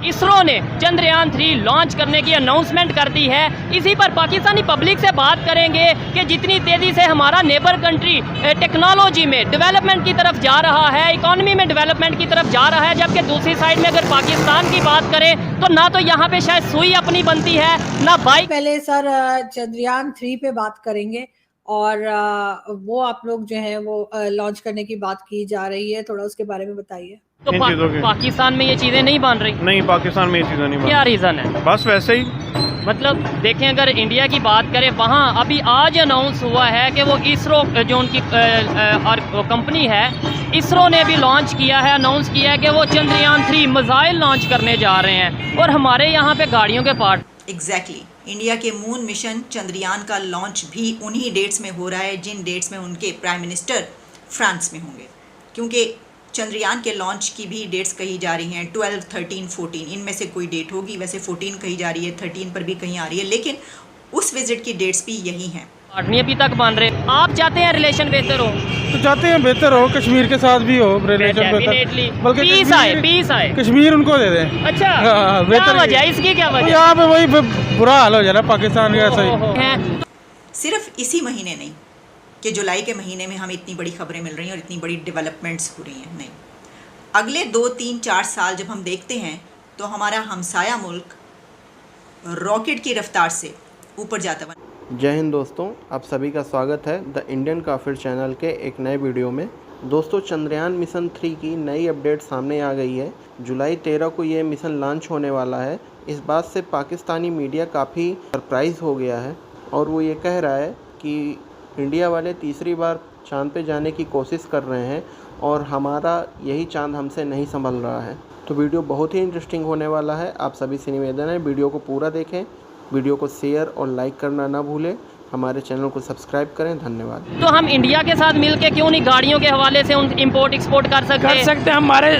इसरो ने चंद्रयान 3 लॉन्च करने की अनाउंसमेंट कर दी है। इसी पर पाकिस्तानी पब्लिक से बात करेंगे कि जितनी तेज़ी से हमारा नेबर कंट्री टेक्नोलॉजी में डेवलपमेंट की तरफ जा रहा है, इकोनॉमी में डेवलपमेंट की तरफ जा रहा है, जबकि दूसरी साइड में अगर पाकिस्तान की बात करें तो ना तो यहाँ पे शायद सुई अपनी बनती है ना बाइक। पहले सर चंद्रयान 3 पे बात करेंगे और वो आप लोग जो है वो लॉन्च करने की बात की जा रही है, थोड़ा उसके बारे में बताइए। तो पाकिस्तान में ये चीज़ें नहीं बन रही? नहीं, पाकिस्तान में ये चीज़ें नहीं बन रही। क्या रीज़न है? बस वैसे ही। मतलब देखें, अगर इंडिया की बात करें, वहाँ अभी आज अनाउंस हुआ है कि वो इसरो जो उनकी और कंपनी है, इसरो ने भी लॉन्च किया है, अनाउंस किया है कि वो चंद्रयान 3 मिसाइल लॉन्च करने जा रहे हैं और हमारे यहाँ पे गाड़ियों के पार्ट। एग्जैक्टली इंडिया के मून मिशन चंद्रयान का लॉन्च भी उन्हीं डेट्स में हो रहा है जिन डेट्स में उनके प्राइम मिनिस्टर फ्रांस में होंगे, क्योंकि चंद्रयान के लॉन्च की भी डेट्स कही जा रही हैं 12, 13, 14, इनमें से कोई डेट होगी। वैसे 14 कही जा रही है, 13 पर भी कहीं आ रही है, लेकिन उस विजिट की डेट्स भी यही हैं। नहीं अभी तक बन रहे। आप चाहते हैं रिलेशन बेहतर हो? तो चाहते हैं बेहतर हो, कश्मीर के साथ भी हो रिलेशन बेहतर, बल्कि पीस आए कश्मीर उनको दे दें। अच्छा, बेहतर क्या वजह, इसकी क्या वजह? यहाँ पे वही बुरा हाल हो जा रहा है पाकिस्तान का। ऐसा ही सिर्फ इसी महीने नहीं कि जुलाई के महीने में हमें इतनी बड़ी खबरें मिल रही हैं और इतनी बड़ी डेवलपमेंट्स हो रही हैं, नहीं, अगले 2, 3, 4 साल जब हम देखते हैं तो हमारा हमसाया मुल्क रॉकेट की रफ्तार से ऊपर जाता हुआ। जय हिंद दोस्तों, आप सभी का स्वागत है द इंडियन काफिर चैनल के एक नए वीडियो में। दोस्तों, चंद्रयान मिशन 3 की नई अपडेट सामने आ गई है। जुलाई 13 को ये मिशन लॉन्च होने वाला है। इस बात से पाकिस्तानी मीडिया काफ़ी सरप्राइज़ हो गया है और वो ये कह रहा है कि इंडिया वाले तीसरी बार चाँद पे जाने की कोशिश कर रहे हैं और हमारा यही चाँद हमसे नहीं संभल रहा है। तो वीडियो बहुत ही इंटरेस्टिंग होने वाला है। आप सभी से निवेदन है वीडियो को पूरा देखें, वीडियो को शेयर और लाइक करना ना भूलें, हमारे चैनल को सब्सक्राइब करें। धन्यवाद। तो हम इंडिया के साथ मिलके क्यों नहीं गाड़ियों के हवाले से उन इंपोर्ट एक्सपोर्ट कर सकते? हमारे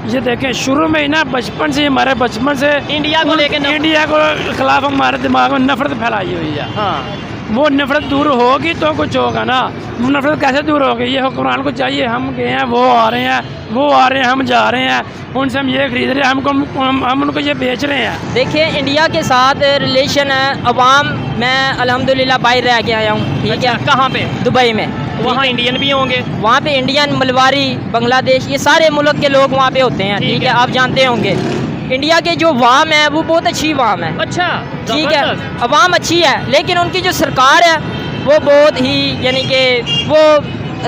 ये देखें, शुरू में ही ना बचपन से इंडिया को लेकर इंडिया को खिलाफ हमारे दिमाग में नफरत फैलाई हुई है। हाँ, वो नफरत दूर होगी तो कुछ होगा ना। नफरत कैसे दूर होगी? ये हुक्मरान को चाहिए, हम गए हैं, वो आ रहे हैं, हम जा रहे हैं, उनसे हम ये खरीद रहे हैं, हम उनको ये बेच रहे हैं। देखिए, इंडिया के साथ रिलेशन है अवाम। मैं अल्हम्दुलिल्लाह बाहर रह के आया हूँ। ठीक है। कहाँ पे? दुबई में। वहाँ इंडियन भी होंगे? वहाँ पे इंडियन, मलवारी, बांग्लादेश, ये सारे मुल्क के लोग वहाँ पे होते हैं। ठीक है, आप जानते होंगे। इंडिया के जो वाम है वो बहुत अच्छी वाम है। अच्छा, ठीक है, अवाम अच्छी है, लेकिन उनकी जो सरकार है वो बहुत ही, यानी कि वो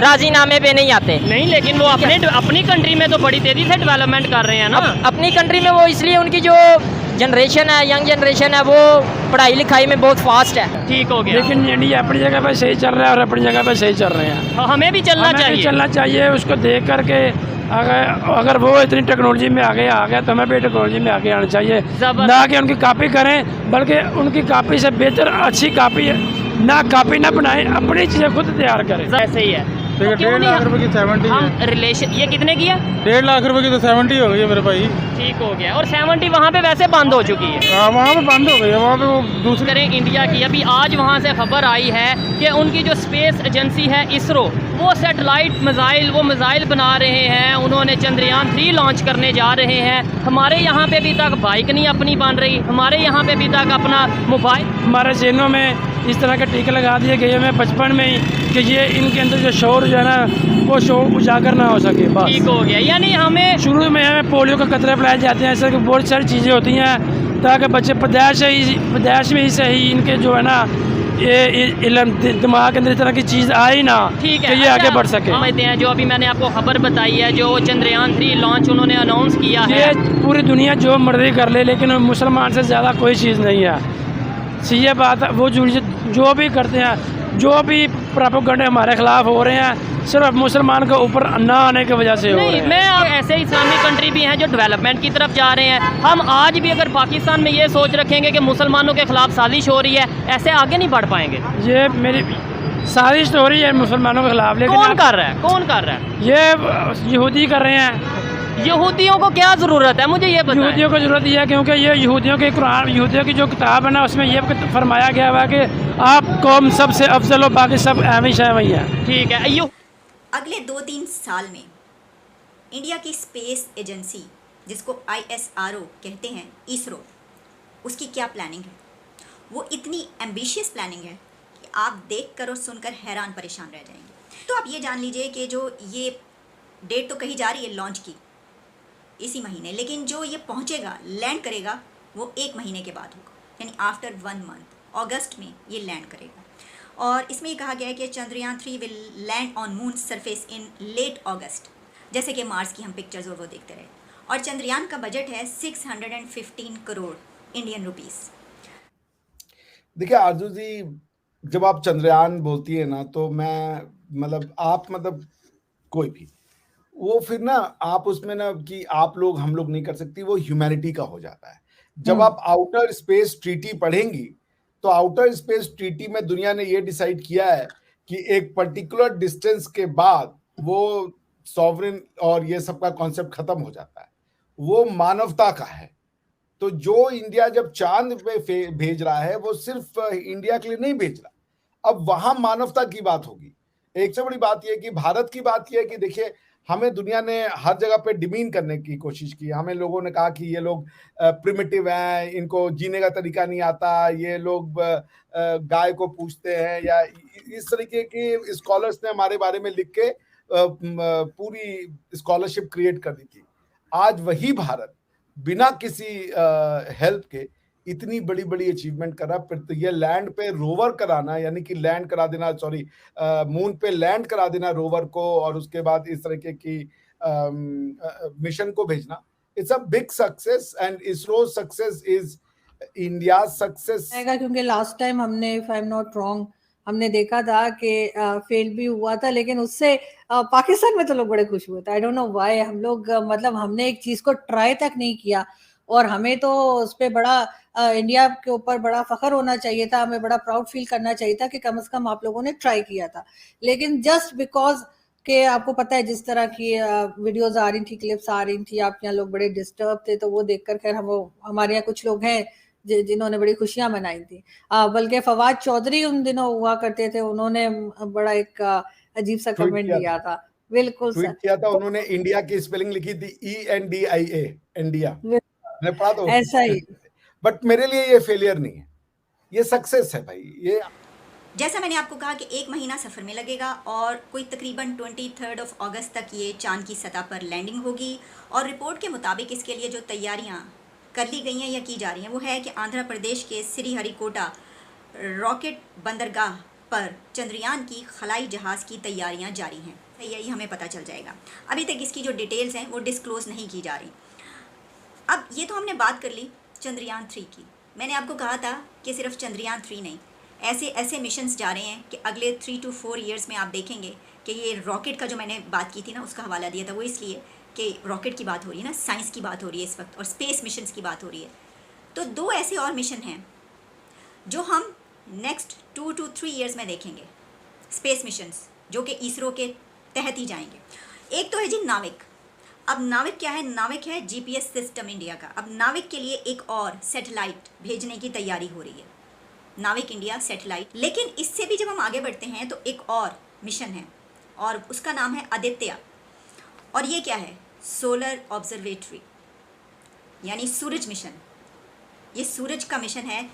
राजीनामे पे नहीं आते। नहीं, लेकिन वो अपनी कंट्री में तो बड़ी तेजी से डेवलपमेंट कर रहे हैं ना। अपनी कंट्री में वो इसलिए उनकी जो जनरेशन है, यंग जनरेशन है, वो पढ़ाई लिखाई में बहुत फास्ट है। ठीक हो गया। लेकिन इंडिया अपनी जगह पे सही चल रहा है और अपनी जगह पे सही चल रहे हैं। हमें भी चलना चाहिए। उसको देख करके अगर वो इतनी टेक्नोलॉजी में आगे आ गया तो हमें भी टेक्नोलॉजी में आगे आना चाहिए, ना कि उनकी कॉपी करें, बल्कि उनकी कॉपी से बेहतर अच्छी कॉपी ना बनाएं, अपनी चीज़ें खुद तैयार करें। ऐसे ही है। तो 1.5 लाख रुपए की 70 हम रिलेशन, ये कितने की है? 1.5 लाख रुपए की तो 70 हो गई है मेरे भाई। ठीक हो गया। और 70 वहाँ पे वैसे बंद हो चुकी है। हाँ, वहाँ पे बंद हो गई है। वहाँ पे वो दूसरे करें इंडिया की, अभी आज वहाँ से खबर आई है कि उनकी जो स्पेस एजेंसी है इसरो, वो सैटेलाइट मिसाइल बना रहे हैं। उन्होंने चंद्रयान 3 लॉन्च करने जा रहे हैं। हमारे यहाँ पे अभी तक बाइक नहीं अपनी बन रही, हमारे यहाँ पे अभी तक अपना मोबाइल। हमारे जेनों में इस तरह के टीके लगा दिए गए हैं बचपन में ही कि ये इनके अंदर जो शोर जो है ना, वो शोर उजागर ना हो सके। बस ठीक हो गया। यानी हमें शुरू में हमें पोलियो का कतरे पिलाए जाते हैं, ऐसे बहुत सारी चीज़ें होती हैं ताकि बच्चे पैदाइश में ही सही इनके जो है ना ये दिमाग के अंदर इस तरह की चीज़ आई ना। ठीक है, कि ये आगे बढ़ सके। समझते हैं। जो अभी मैंने आपको खबर बताई है, जो चंद्रयान 3 लॉन्च उन्होंने अनाउंस किया है, ये पूरी दुनिया जो मर्जी कर ले, लेकिन मुसलमान से ज़्यादा कोई चीज़ नहीं है। सीधी बात है, वो जो भी करते हैं, जो भी प्रोपेगेंडा हमारे खिलाफ हो रहे हैं, सिर्फ मुसलमान के ऊपर ना आने की वजह से हो रहे हैं। मैं ऐसे इस्लामिक कंट्री भी हैं जो डेवलपमेंट की तरफ जा रहे हैं। हम आज भी अगर पाकिस्तान में ये सोच रखेंगे कि मुसलमानों के खिलाफ साजिश हो रही है, ऐसे आगे नहीं बढ़ पाएंगे। ये मेरी साजिश हो रही है मुसलमानों के खिलाफ, लेकिन कौन कर रहा है? ये यहूदी कर रहे हैं। यहूदियों को क्या ज़रूरत है, मुझे ये बताएं। यहूदियों को ज़रूरत है क्योंकि ये यहूदियों की जो किताब है ना, उसमें ये फरमाया गया हुआ है कि आप कौम सबसे अफजल हो, बाकी सब हमेशा वही है। ठीक है। अगले 2-3 साल में इंडिया की स्पेस एजेंसी जिसको ISRO कहते हैं, इसरो, उसकी क्या प्लानिंग है। वो इतनी एम्बिशियस प्लानिंग है कि आप देखकर और सुनकर हैरान परेशान रह जाएंगे। तो आप ये जान लीजिए कि जो ये डेट तो कही जा रही है लॉन्च की इसी महीने, लेकिन जो ये पहुंचेगा, लैंड करेगा, वो 1 महीने के बाद होगा, यानी आफ्टर 1 मंथ, अगस्त में ये लैंड करेगा। और इसमें ये कहा गया है कि Chandrayaan 3 will land on moon surface in late August, जैसे कि मार्स की हम पिक्चर्स और वो देखते रहे। और चंद्रयान का बजट है 615 करोड़ इंडियन रुपीस। देखिए आरजू जी, जब आप चंद्रयान बोलती है ना, तो मैं मतलब कोई भी वो फिर ना आप उसमें ना कि आप लोग हम लोग नहीं कर सकती, वो ह्यूमैनिटी का हो जाता है। जब आप आउटर स्पेस ट्रीटी पढ़ेंगी तो आउटर स्पेस ट्रीटी में दुनिया ने ये डिसाइड किया है कि एक पर्टिकुलर डिस्टेंस के बाद वो सॉवरेन और ये सब का कॉन्सेप्ट खत्म हो जाता है, वो मानवता का है। तो जो इंडिया जब चांद पे भेज रहा है वो सिर्फ इंडिया के लिए नहीं भेज रहा, अब वहां मानवता की बात होगी। एक से बड़ी बात यह कि भारत की बात यह है कि देखिए, हमें दुनिया ने हर जगह पे डिमीन करने की कोशिश की। हमें लोगों ने कहा कि ये लोग प्रिमिटिव हैं, इनको जीने का तरीका नहीं आता, ये लोग गाय को पूछते हैं, या इस तरीके की स्कॉलर्स ने हमारे बारे में लिख के पूरी स्कॉलरशिप क्रिएट कर दी थी। आज वही भारत बिना किसी हेल्प के इतनी बड़ी बड़ी अचीवमेंट कर रहा। फिर तो ये लैंड पे रोवर कराना, यानी कि लैंड करा देना, मून पे लैंड करा देना रोवर को, और उसके बाद इस तरीके की मिशन को भेजना, it's a big success and ISRO success is India success. क्योंकि लास्ट टाइम हमने, if I am not wrong, हमने देखा था कि फेल भी हुआ था, लेकिन उससे पाकिस्तान में तो लोग बड़े खुश हुए थे। I don't know why. हम लोग मतलब हमने एक चीज को ट्राई तक नहीं किया, और हमें तो उस पर बड़ा इंडिया के ऊपर बड़ा फख्र होना चाहिए था, हमें बड़ा प्राउड फील करना चाहिए था कि कम से कम आप लोगों ने ट्राई किया था। लेकिन जस्ट बिकॉज कि आपको पता है जिस तरह की वीडियोस आ रही थी, क्लिप्स आ रही थी, आप यहाँ लोग बड़े डिस्टर्ब थे, तो वो देखकर खैर हमारे यहाँ कुछ लोग हैं जिन्होंने बड़ी खुशियां मनाई थी। बल्कि फवाद चौधरी उन दिनों हुआ करते थे, उन्होंने बड़ा एक अजीब सा कमेंट दिया था। बिल्कुल सर, किया था उन्होंने, इंडिया की स्पेलिंग लिखी थी ENDIA, इंडिया। मैंने पढ़ा तो ऐसा ही। बट मेरे लिए ये फेलियर नहीं है, ये सक्सेस है भाई। ये जैसा मैंने आपको कहा कि 1 महीना सफ़र में लगेगा और कोई तकरीबन 23 अगस्त तक ये चांद की सतह पर लैंडिंग होगी। और रिपोर्ट के मुताबिक इसके लिए जो तैयारियां कर ली गई हैं या की जा रही हैं वो है कि आंध्र प्रदेश के श्रीहरिकोटा रॉकेट बंदरगाह पर चंद्रयान की खलाई जहाज़ की तैयारियां जारी हैं। यही हमें पता चल जाएगा। अभी तक इसकी जो डिटेल्स हैं वो डिस्क्लोज़ नहीं की जा रही। अब ये तो हमने बात कर ली चंद्रयान 3 की। मैंने आपको कहा था कि सिर्फ चंद्रयान 3 नहीं, ऐसे मिशंस जा रहे हैं कि अगले 3 to 4 ईयर्स में आप देखेंगे कि ये रॉकेट का जो मैंने बात की थी ना, उसका हवाला दिया था, वो इसलिए कि रॉकेट की बात हो रही है ना, साइंस की बात हो रही है इस वक्त, और स्पेस मिशंस की बात हो रही है। तो 2 ऐसे और मिशन हैं जो हम नेक्स्ट 2 to 3 ईयर्स में देखेंगे, स्पेस मिशंस जो कि इसरो के तहत ही जाएंगे। एक तो है जी नाविक। अब नाविक क्या है? नाविक है GPS सिस्टम इंडिया का। अब नाविक के लिए एक और सैटेलाइट भेजने की तैयारी हो रही है, नाविक इंडिया सैटेलाइट। लेकिन इससे भी जब हम आगे बढ़ते हैं तो एक और मिशन है और उसका नाम है आदित्य। और ये क्या है? सोलर ऑब्जर्वेटरी, यानी सूरज मिशन। ये सूरज का मिशन है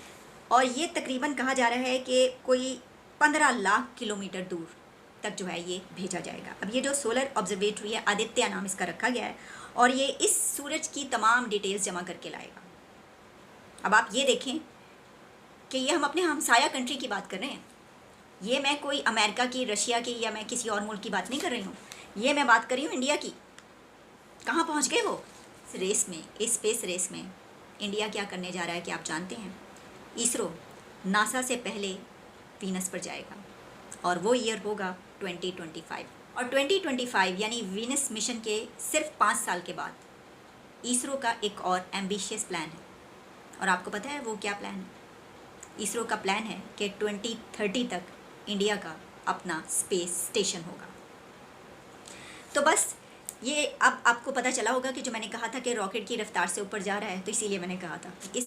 और ये तकरीबन कहा जा रहा है कि कोई 15 लाख किलोमीटर दूर तक जो है ये भेजा जाएगा। अब ये जो सोलर ऑब्जर्वेटरी है, आदित्य नाम इसका रखा गया है, और ये इस सूरज की तमाम डिटेल्स जमा करके लाएगा। अब आप ये देखें कि ये हम अपने हमसाया कंट्री की बात कर रहे हैं। ये मैं कोई अमेरिका की, रशिया की या मैं किसी और मुल्क की बात नहीं कर रही हूँ। ये मैं बात कर रही हूँ इंडिया की। कहाँ पहुँच गए वो? इस रेस में, इस स्पेस रेस में इंडिया क्या करने जा रहा है कि आप जानते हैं? इसरो नासा से पहले वीनस पर जाएगा और वो ईयर होगा 2025। और 2025 यानी वीनस मिशन के सिर्फ 5 साल के बाद इसरो का एक और एम्बिशियस प्लान है। और आपको पता है वो क्या प्लान है? इसरो का प्लान है कि 2030 तक इंडिया का अपना स्पेस स्टेशन होगा। तो बस ये अब आपको पता चला होगा कि जो मैंने कहा था कि रॉकेट की रफ्तार से ऊपर जा रहा है, तो इसीलिए मैंने कहा था कि